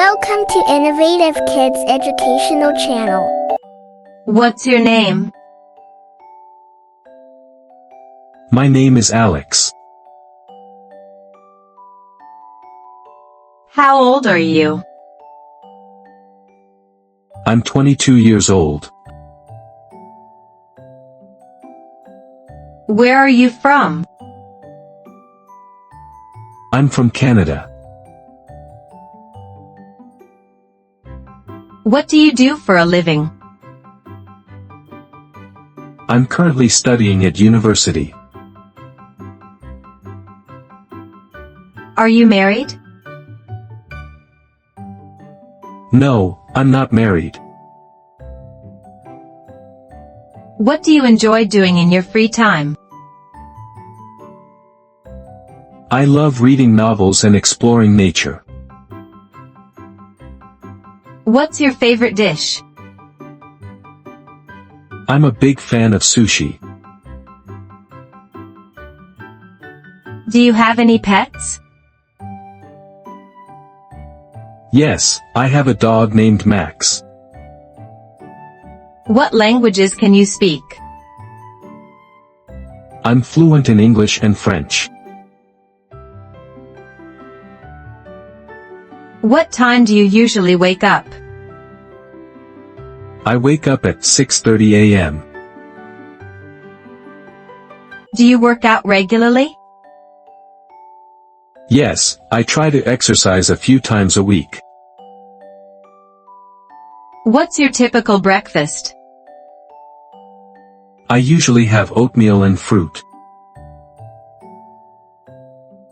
Welcome to Innovative Kids Educational Channel. What's your name? My name is Alex. How old are you? I'm 22 years old. Where are you from? I'm from Canada. What do you do for a living? I'm currently studying at university. Are you married? No, I'm not married. What do you enjoy doing in your free time? I love reading novels and exploring nature. What's your favorite dish? I'm a big fan of sushi. Do you have any pets? Yes, I have a dog named Max. What languages can you speak? I'm fluent in English and French. What time do you usually wake up? I wake up at 6:30 a.m. Do you work out regularly? Yes, I try to exercise a few times a week. What's your typical breakfast? I usually have oatmeal and fruit.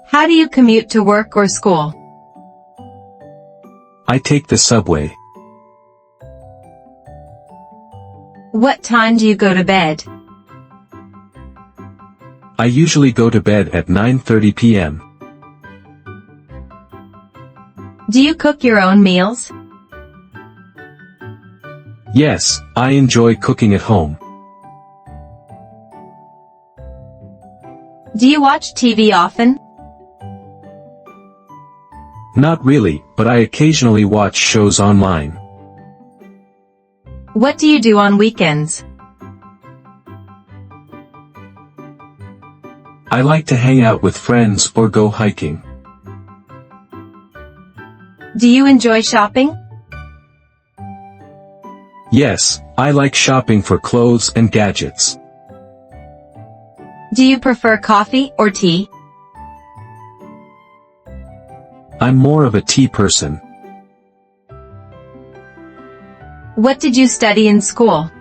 How do you commute to work or school? I take the subway. What time do you go to bed? I usually go to bed at 9:30 p.m. Do you cook your own meals? Yes, I enjoy cooking at home. Do you watch TV often? Not really, but I occasionally watch shows online. What do you do on weekends? I like to hang out with friends or go hiking. Do you enjoy shopping? Yes, I like shopping for clothes and gadgets. Do you prefer coffee or tea? I'm more of a tea person. What did you study in school?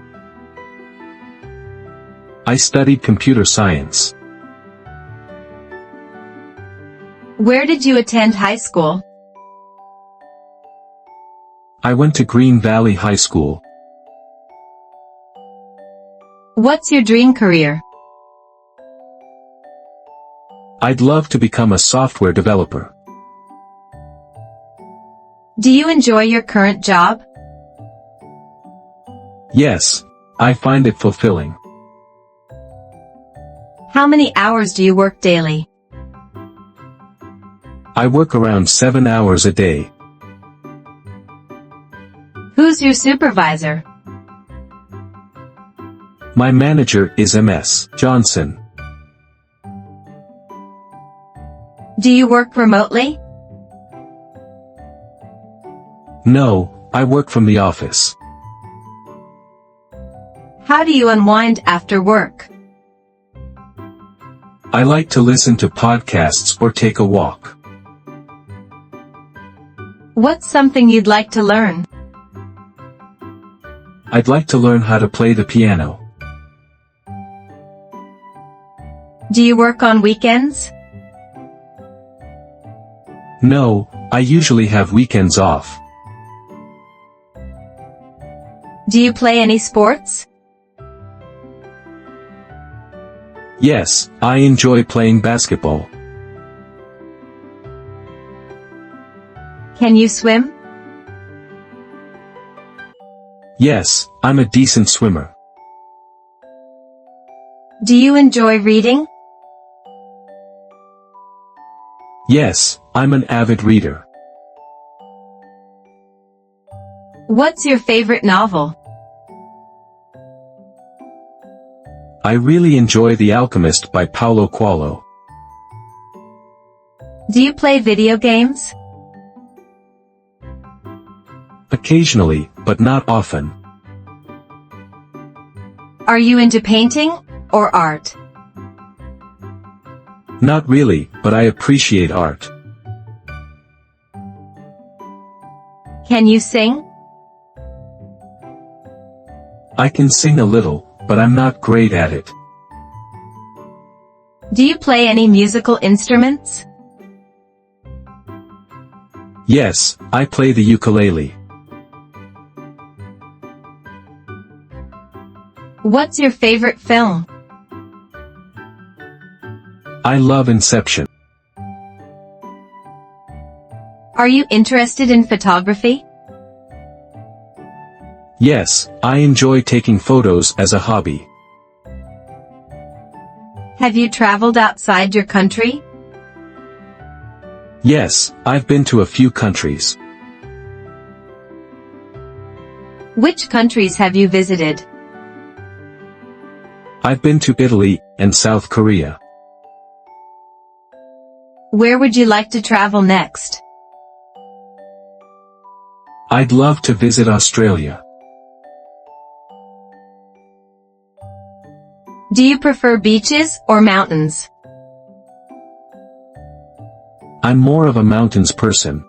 I studied computer science. Where did you attend high school? I went to Green Valley High School. What's your dream career? I'd love to become a software developer. Do you enjoy your current job? Yes, I find it fulfilling. How many hours do you work daily? I work around 7 hours a day. Who's your supervisor? My manager is Ms. Johnson. Do you work remotely? No, I work from the office. How do you unwind after work? I like to listen to podcasts or take a walk. What's something you'd like to learn? I'd like to learn how to play the piano. Do you work on weekends? No, I usually have weekends off. Do you play any sports? Yes, I enjoy playing basketball. Can you swim? Yes, I'm a decent swimmer. Do you enjoy reading? Yes, I'm an avid reader. What's your favorite novel? I really enjoy The Alchemist by Paulo Coelho. Do you play video games? Occasionally, but not often. Are you into painting or art? Not really, but I appreciate art. Can you sing? I can sing a little, but I'm not great at it. Do you play any musical instruments? Yes, I play the ukulele. What's your favorite film? I love Inception. Are you interested in photography? Yes, I enjoy taking photos as a hobby. Have you traveled outside your country? Yes, I've been to a few countries. Which countries have you visited? I've been to Italy and South Korea. Where would you like to travel next? I'd love to visit Australia. Do you prefer beaches or mountains? I'm more of a mountains person.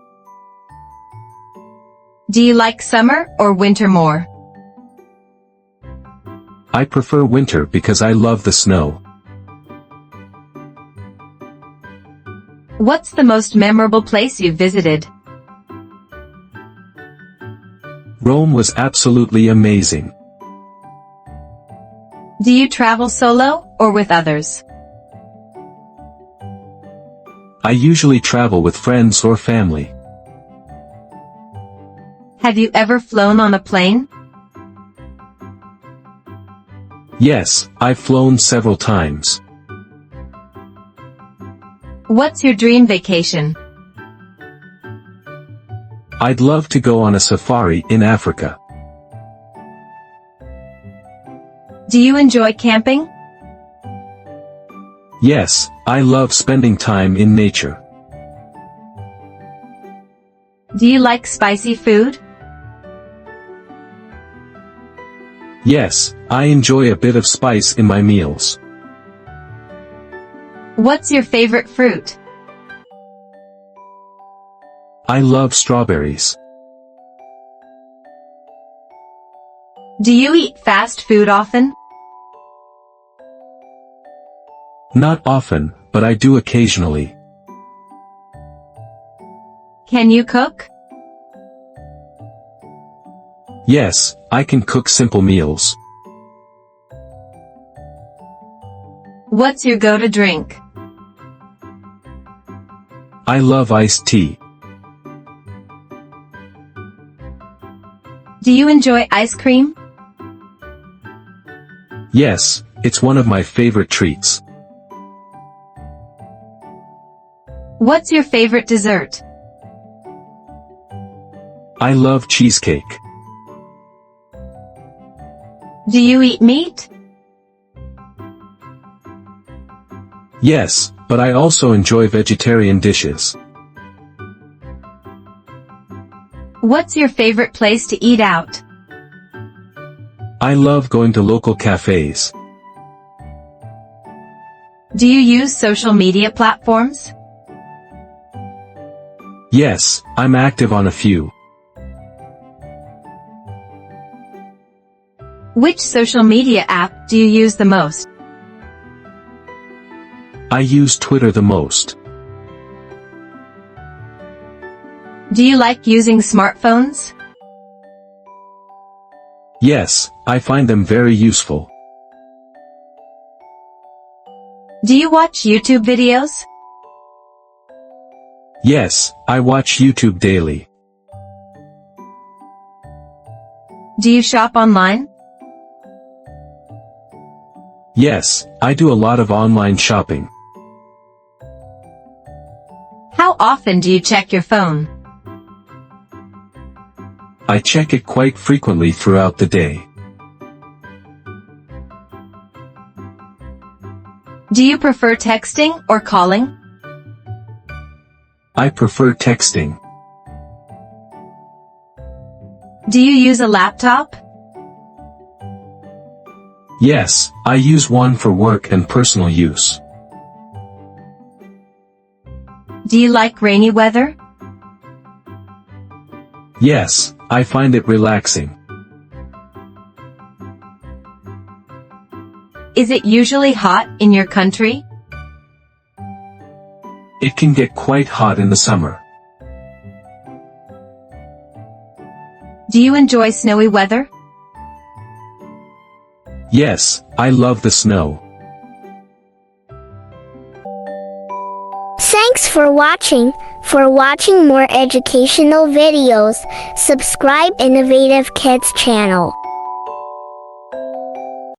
Do you like summer or winter more? I prefer winter because I love the snow. What's the most memorable place you've visited? Rome was absolutely amazing. Do you travel solo or with others? I usually travel with friends or family. Have you ever flown on a plane? Yes, I've flown several times. What's your dream vacation? I'd love to go on a safari in Africa. Do you enjoy camping? Yes, I love spending time in nature. Do you like spicy food? Yes, I enjoy a bit of spice in my meals. What's your favorite fruit? I love strawberries. Do you eat fast food often? Not often, but I do occasionally. Can you cook? Yes, I can cook simple meals. What's your go-to drink? I love iced tea. Do you enjoy ice cream? Yes, it's one of my favorite treats. What's your favorite dessert? I love cheesecake. Do you eat meat? Yes, but I also enjoy vegetarian dishes. What's your favorite place to eat out? I love going to local cafes. Do you use social media platforms? Yes, I'm active on a few. Which social media app do you use the most? I use Twitter the most. Do you like using smartphones? Yes, I find them very useful. Do you watch YouTube videos? Yes, I watch YouTube daily. Do you shop online? Yes, I do a lot of online shopping. How often do you check your phone? I check it quite frequently throughout the day. Do you prefer texting or calling? I prefer texting. Do you use a laptop? Yes, I use one for work and personal use. Do you like rainy weather? Yes, I find it relaxing. Is it usually hot in your country? It can get quite hot in the summer. Do you enjoy snowy weather? Yes, I love the snow. Thanks for watching. For watching more educational videos, subscribe Innovative Kids channel.